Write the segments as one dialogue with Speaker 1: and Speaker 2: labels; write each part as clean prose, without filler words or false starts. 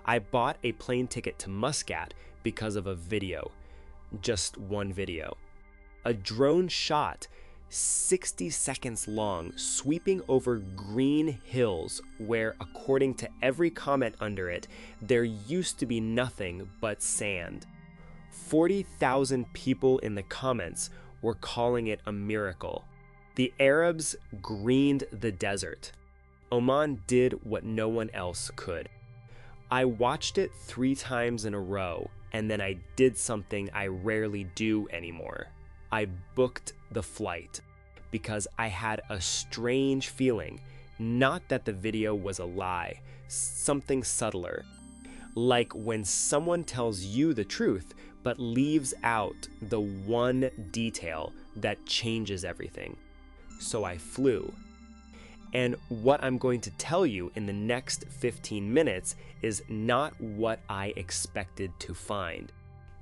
Speaker 1: I bought a plane ticket to Muscat because of a video. Just one video. A drone shot 60 seconds long, sweeping over green hills where, according to every comment under it, there used to be nothing but sand. 40,000 people in the comments were calling it a miracle. The Arabs greened the desert. Oman did what no one else could. I watched it 3 times in a row, and then I did something I rarely do anymore. I booked the flight because I had a strange feeling, not that the video was a lie, something subtler. Like when someone tells you the truth, but leaves out the one detail that changes everything. So I flew. And what I'm going to tell you in the next 15 minutes is not what I expected to find.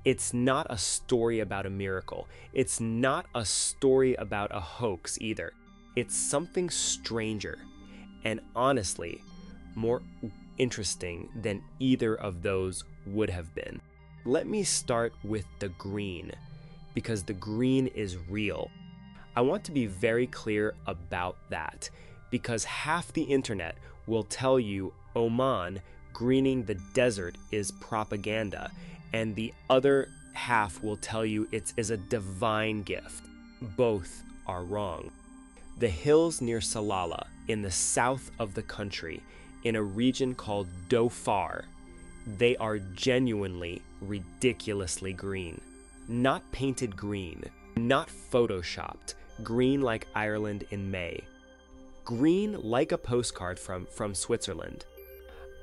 Speaker 1: It's not a story about a miracle. It's not a story about a hoax either. It's something stranger, and honestly, more interesting than either of those would have been. Let me start with the green, because the green is real. I want to be very clear about that, because half the internet will tell you Oman greening the desert is propaganda, and the other half will tell you it is a divine gift. Both are wrong. The hills near Salalah, in the south of the country, in a region called Dhofar, they are genuinely ridiculously green. Not painted green, not photoshopped, green like Ireland in May. Green like a postcard from Switzerland.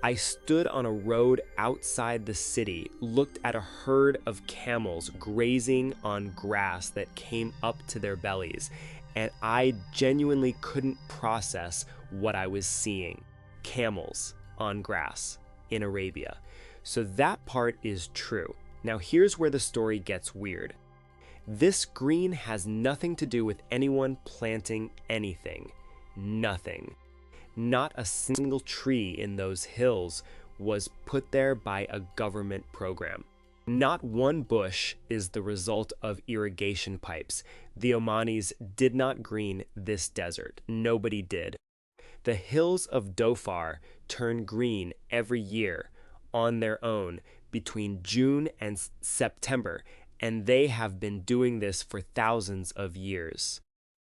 Speaker 1: I stood on a road outside the city, looked at a herd of camels grazing on grass that came up to their bellies, and I genuinely couldn't process what I was seeing. Camels on grass in Arabia. So that part is true. Now here's where the story gets weird. This green has nothing to do with anyone planting anything. Nothing. Not a single tree in those hills was put there by a government program. Not one bush is the result of irrigation pipes. The Omanis did not green this desert. Nobody did. The hills of Dhofar turn green every year on their own between June and September, and they have been doing this for thousands of years.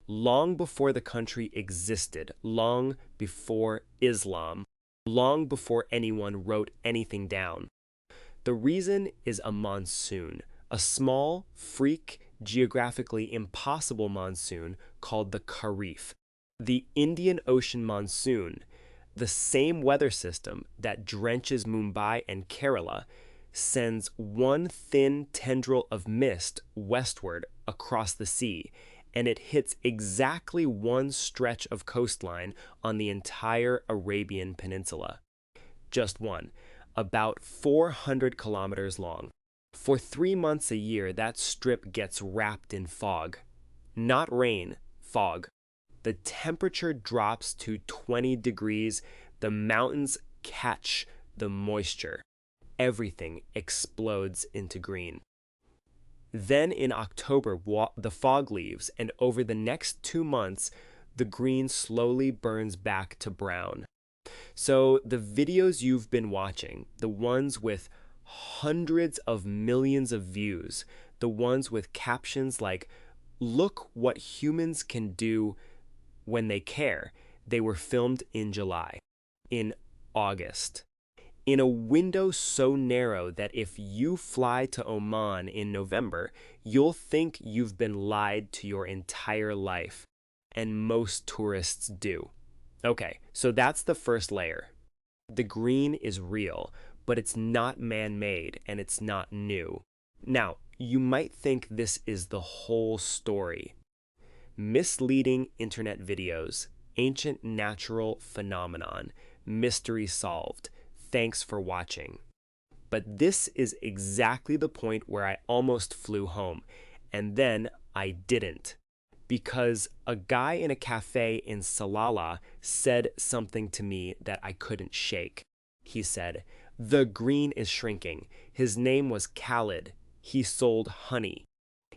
Speaker 1: Long before the country existed, long before Islam, long before anyone wrote anything down. The reason is a monsoon, a small, freak, geographically impossible monsoon called the Kharif. The Indian Ocean monsoon, the same weather system that drenches Mumbai and Kerala, sends one thin tendril of mist westward across the sea, and it hits exactly one stretch of coastline on the entire Arabian Peninsula. Just one, about 400 kilometers long. For 3 months a year, that strip gets wrapped in fog. Not rain, fog. The temperature drops to 20 degrees. The mountains catch the moisture. Everything explodes into green. Then in October, the fog leaves, and over the next 2 months, the green slowly burns back to brown. So the videos you've been watching, the ones with hundreds of millions of views, the ones with captions like, "Look what humans can do when they care," they were filmed in July, in August. In a window so narrow that if you fly to Oman in November, you'll think you've been lied to your entire life. And most tourists do. Okay, so that's the first layer. The green is real, but it's not man-made and it's not new. Now, you might think this is the whole story. Misleading internet videos, ancient natural phenomenon, mystery solved. Thanks for watching. But this is exactly the point where I almost flew home, and then I didn't, because a guy in a cafe in Salalah said something to me that I couldn't shake. He said, The green is shrinking. His name was Khalid. He sold honey.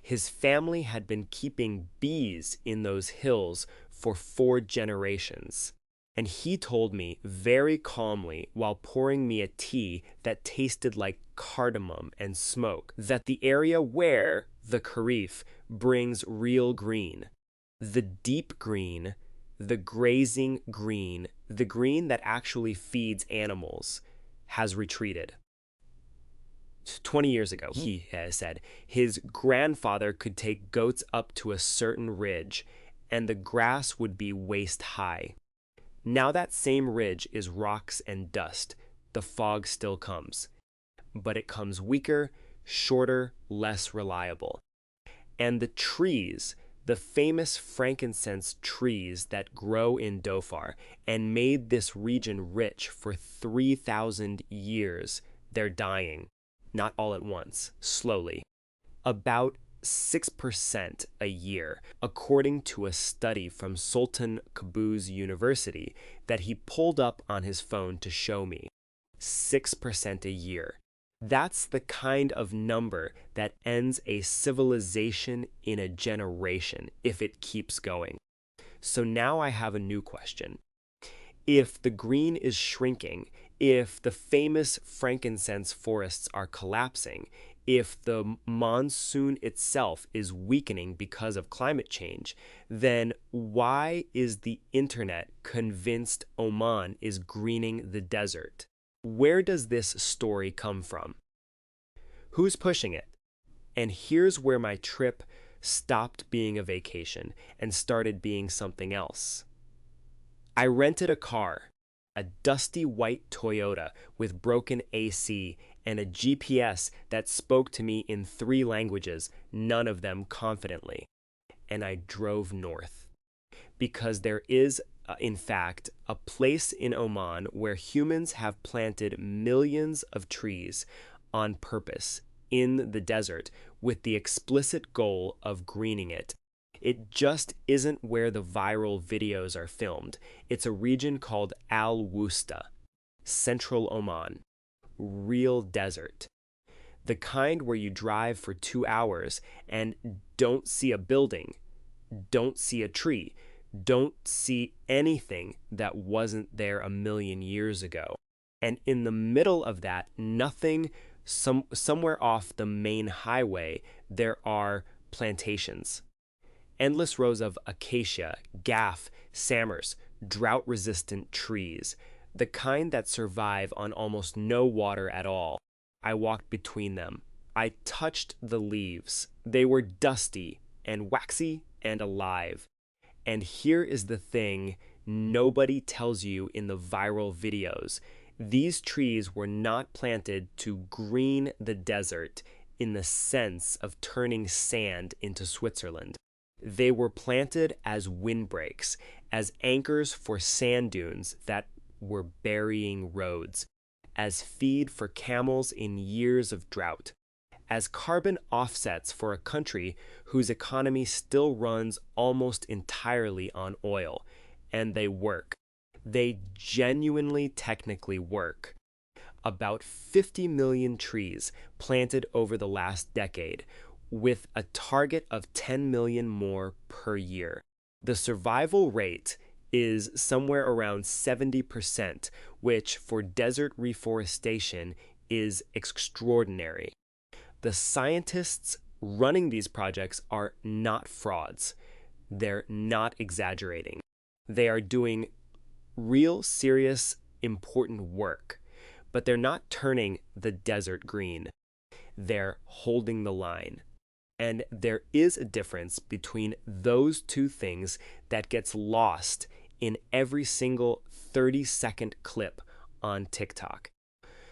Speaker 1: His family had been keeping bees in those hills for 4 generations. And he told me very calmly while pouring me a tea that tasted like cardamom and smoke that the area where the Kharif brings real green, the deep green, the grazing green, the green that actually feeds animals, has retreated. 20 years ago, he said, his grandfather could take goats up to a certain ridge, and the grass would be waist high. Now that same ridge is rocks and dust. The fog still comes, but it comes weaker, shorter, less reliable. And the trees, the famous frankincense trees that grow in Dhofar and made this region rich for 3,000 years, they're dying. Not all at once, slowly. About 6% a year, according to a study from Sultan Qaboos University that he pulled up on his phone to show me. 6% a year. That's the kind of number that ends a civilization in a generation if it keeps going. So now I have a new question. If the green is shrinking, if the famous frankincense forests are collapsing, if the monsoon itself is weakening because of climate change, then why is the internet convinced Oman is greening the desert? Where does this story come from? Who's pushing it? And here's where my trip stopped being a vacation and started being something else. I rented a car, a dusty white Toyota with broken AC and a GPS that spoke to me in 3 languages, none of them confidently. And I drove north. Because there is, in fact, a place in Oman where humans have planted millions of trees on purpose in the desert with the explicit goal of greening it. It just isn't where the viral videos are filmed. It's a region called Al Wusta, central Oman. Real desert. The kind where you drive for 2 hours and don't see a building, don't see a tree, don't see anything that wasn't there a million years ago. And in the middle of that, nothing, somewhere off the main highway, there are plantations. Endless rows of acacia, gaff, samers, drought-resistant trees, the kind that survive on almost no water at all. I walked between them. I touched the leaves. They were dusty and waxy and alive. And here is the thing nobody tells you in the viral videos. These trees were not planted to green the desert in the sense of turning sand into Switzerland. They were planted as windbreaks, as anchors for sand dunes that were burying roads, as feed for camels in years of drought, as carbon offsets for a country whose economy still runs almost entirely on oil. And they work. They genuinely technically work. About 50 million trees planted over the last decade, with a target of 10 million more per year. The survival rate is somewhere around 70%, which for desert reforestation is extraordinary. The scientists running these projects are not frauds. They're not exaggerating. They are doing real, serious, important work, but they're not turning the desert green. They're holding the line. And there is a difference between those two things that gets lost in every single 30-second clip on TikTok.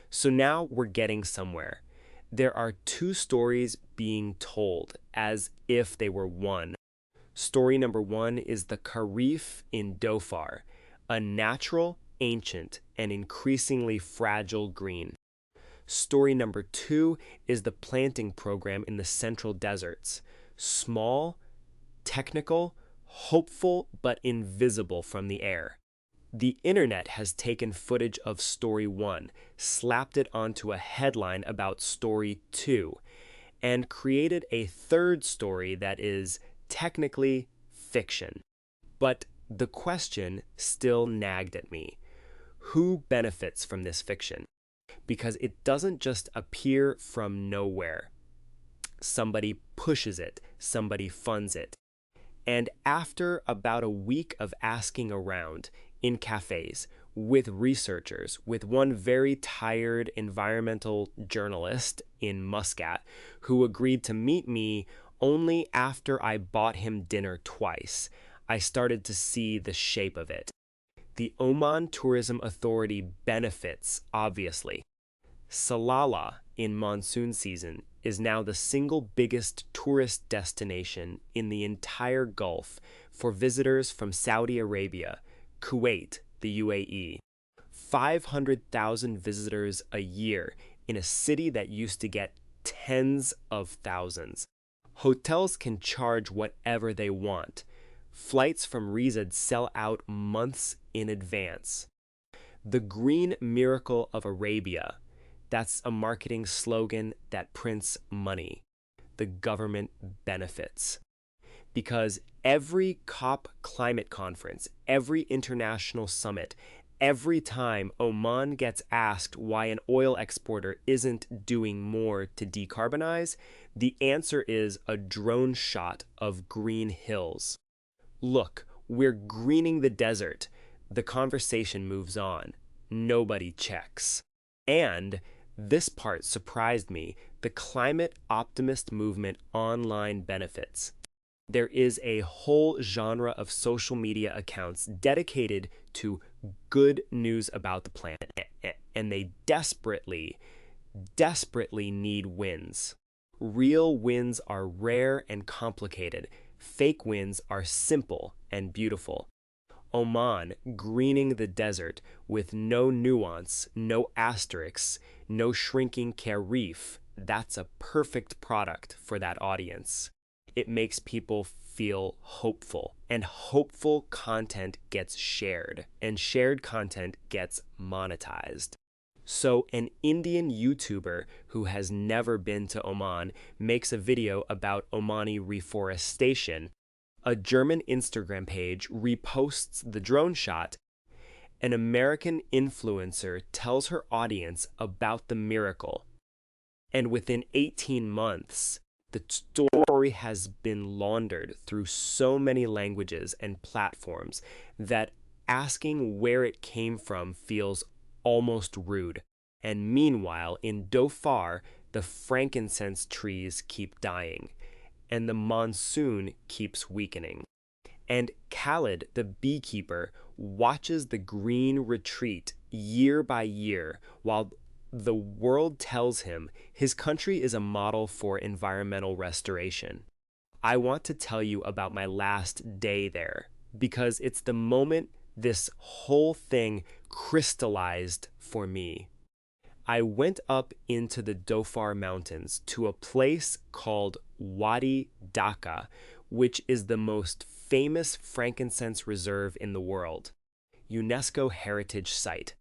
Speaker 1: So now we're getting somewhere. There are 2 stories being told as if they were one. Story number 1 is the Kharif in Dhofar, a natural, ancient, and increasingly fragile green. Story number 2 is the planting program in the central deserts. Small, technical, hopeful, but invisible from the air. The internet has taken footage of story 1, slapped it onto a headline about story 2, and created a third story that is technically fiction. But the question still nagged at me. Who benefits from this fiction? Because it doesn't just appear from nowhere. Somebody pushes it, somebody funds it. And after about a week of asking around in cafes, with researchers, with one very tired environmental journalist in Muscat who agreed to meet me only after I bought him dinner twice, I started to see the shape of it. The Oman Tourism Authority benefits, obviously. Salalah in monsoon season is now the single biggest tourist destination in the entire Gulf for visitors from Saudi Arabia, Kuwait, the UAE. 500,000 visitors a year in a city that used to get tens of thousands. Hotels can charge whatever they want. Flights from Riyadh sell out months in advance. The Green Miracle of Arabia, that's a marketing slogan that prints money. The government benefits. Because every COP climate conference, every international summit, every time Oman gets asked why an oil exporter isn't doing more to decarbonize, the answer is a drone shot of green hills. Look, we're greening the desert. The conversation moves on. Nobody checks. And this part surprised me. The climate optimist movement online benefits. There is a whole genre of social media accounts dedicated to good news about the planet, and they desperately need wins. Real wins are rare and complicated. Fake wins are simple and beautiful. Oman greening the desert with no nuance, no asterisks, no shrinking Karif, that's a perfect product for that audience. It makes people feel hopeful, and hopeful content gets shared, and shared content gets monetized. So an Indian YouTuber who has never been to Oman makes a video about Omani reforestation. A German Instagram page reposts the drone shot. An American influencer tells her audience about the miracle. And within 18 months, the story has been laundered through so many languages and platforms that asking where it came from feels almost rude. And meanwhile, in Dhofar, the frankincense trees keep dying, and the monsoon keeps weakening. And Khalid, the beekeeper, watches the green retreat year by year while the world tells him his country is a model for environmental restoration. I want to tell you about my last day there because it's the moment this whole thing crystallized for me. I went up into the Dhofar Mountains to a place called Wadi Dhaka, which is the most famous frankincense reserve in the world, UNESCO Heritage Site.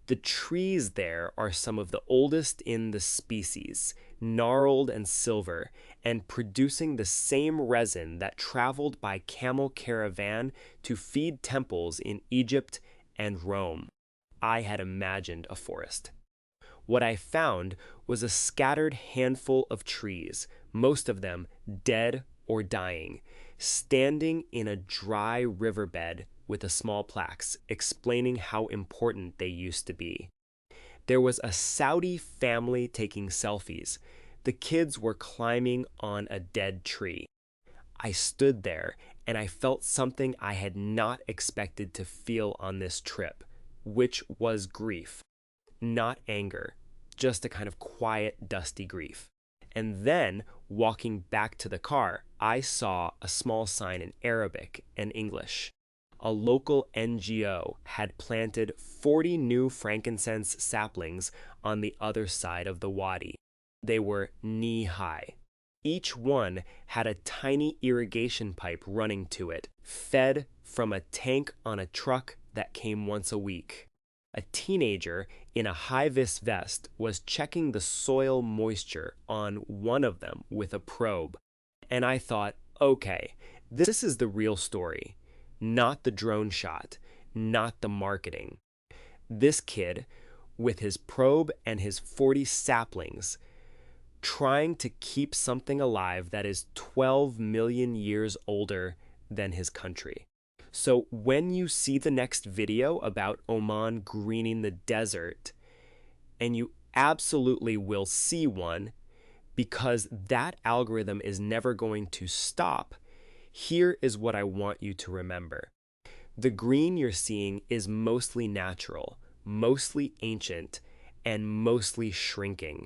Speaker 1: The trees there are some of the oldest in the species, gnarled and silver, and producing the same resin that traveled by camel caravan to feed temples in Egypt and Rome. I had imagined a forest. What I found was a scattered handful of trees, most of them dead or dying, standing in a dry riverbed with a small plaques explaining how important they used to be. There was a Saudi family taking selfies. The kids were climbing on a dead tree. I stood there and I felt something I had not expected to feel on this trip, which was grief. Not anger, just a kind of quiet, dusty grief. And then, walking back to the car, I saw a small sign in Arabic and English. A local NGO had planted 40 new frankincense saplings on the other side of the wadi. They were knee-high. Each one had a tiny irrigation pipe running to it, fed from a tank on a truck that came once a week. A teenager in a high-vis vest was checking the soil moisture on one of them with a probe. And I thought, okay, this is the real story, not the drone shot, not the marketing. This kid, with his probe and his 40 saplings, trying to keep something alive that is 12 million years older than his country. So when you see the next video about Oman greening the desert, and you absolutely will see one because that algorithm is never going to stop, here is what I want you to remember. The green you're seeing is mostly natural, mostly ancient, and mostly shrinking.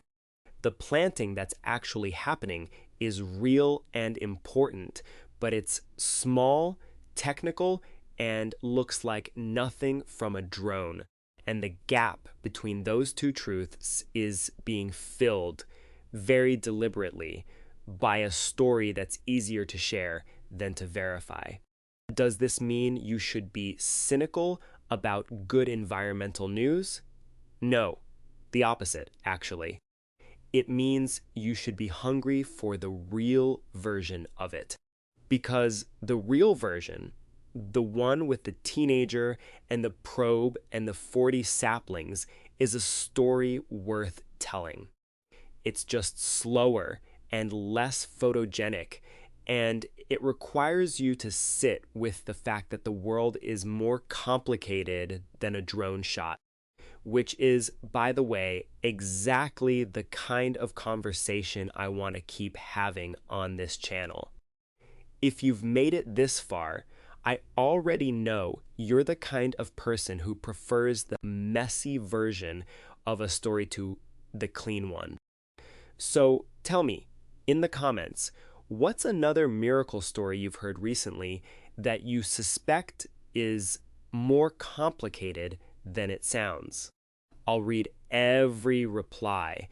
Speaker 1: The planting that's actually happening is real and important, but it's small, technical, and looks like nothing from a drone. And the gap between those two truths is being filled very deliberately by a story that's easier to share than to verify. Does this mean you should be cynical about good environmental news? No, the opposite, actually. It means you should be hungry for the real version of it. Because the real version, the one with the teenager and the probe and the 40 saplings, is a story worth telling. It's just slower and less photogenic, and it requires you to sit with the fact that the world is more complicated than a drone shot, which is, by the way, exactly the kind of conversation I want to keep having on this channel. If you've made it this far, I already know you're the kind of person who prefers the messy version of a story to the clean one. So tell me, in the comments, what's another miracle story you've heard recently that you suspect is more complicated than it sounds? I'll read every reply,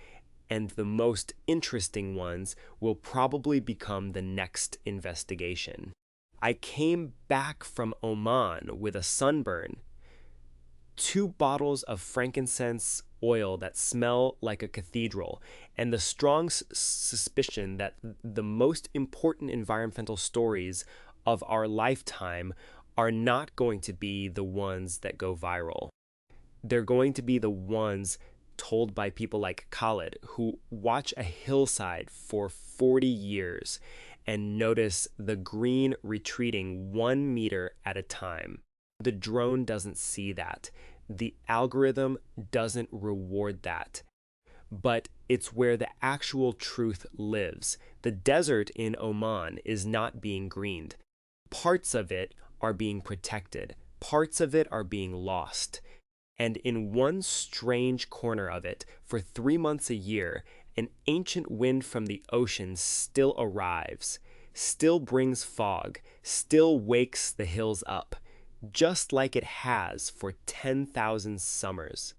Speaker 1: and the most interesting ones will probably become the next investigation. I came back from Oman with a sunburn, 2 bottles of frankincense oil that smell like a cathedral, and the strong suspicion that the most important environmental stories of our lifetime are not going to be the ones that go viral. They're going to be the ones told by people like Khalid, who watch a hillside for 40 years and notice the green retreating 1 meter at a time. The drone doesn't see that. The algorithm doesn't reward that. But it's where the actual truth lives. The desert in Oman is not being greened. Parts of it are being protected. Parts of it are being lost. And in one strange corner of it, for 3 months a year, an ancient wind from the ocean still arrives, still brings fog, still wakes the hills up, just like it has for 10,000 summers.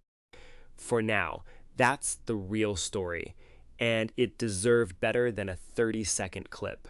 Speaker 1: For now, that's the real story, and it deserved better than a 30-second clip.